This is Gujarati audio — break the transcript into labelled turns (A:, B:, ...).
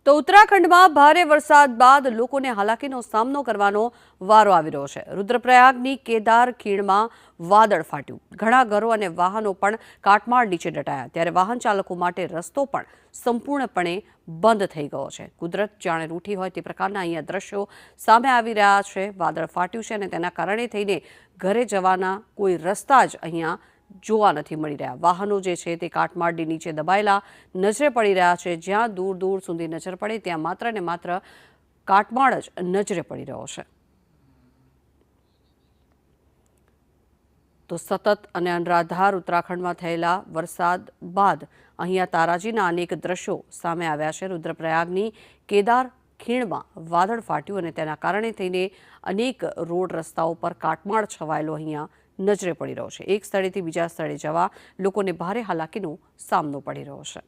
A: તો ઉત્તરાખંડમાં ભારે વરસાદ બાદ લોકોને હાલાકીનો સામનો કરવાનો વારો આવી રહ્યો છે। રુદ્રપ્રયાગની કેદાર ખીણમાં વાદળ ફાટ્યું, ઘણા ઘરો અને વાહનો પણ કાટમાળ નીચે દટાયા, ત્યારે વાહન ચાલકો માટે રસ્તો પણ સંપૂર્ણપણે બંધ થઈ ગયો છે। કુદરત જાણે રૂઠી હોય તે પ્રકારના અહીંયા દ્રશ્યો સામે આવી રહ્યા છે। વાદળ ફાટ્યું છે અને તેના કારણે થઈને ઘરે જવાના કોઈ રસ્તા જ અહીંયા જોવા નથી મળી રહ્યા। વાહનો જે છે તે કાટમાળની નીચે દબાયેલા નજરે પડી રહ્યા છે। જ્યાં દૂર દૂર સુધી નજર પડે ત્યાં માત્ર ને માત્ર કાટમાળ જ નજરે પડી રહ્યો છે। તો સતત અને અનરાધાર ઉત્તરાખંડમાં થયેલા વરસાદ બાદ અહીંયા તારાજીના અનેક દ્રશ્યો સામે આવ્યા છે। રુદ્રપ્રયાગની કેદાર ખીણમાં વાદળ ફાટ્યું અને તેના કારણે થઈને અનેક રોડ રસ્તાઓ પર કાટમાળ છવાયેલો અહીંયા નજરે પડી રહ્યો છે। એક સ્થળેથી બીજા સ્થળે જવા લોકોને ભારે હાલાકીનો સામનો પડી રહ્યો છે।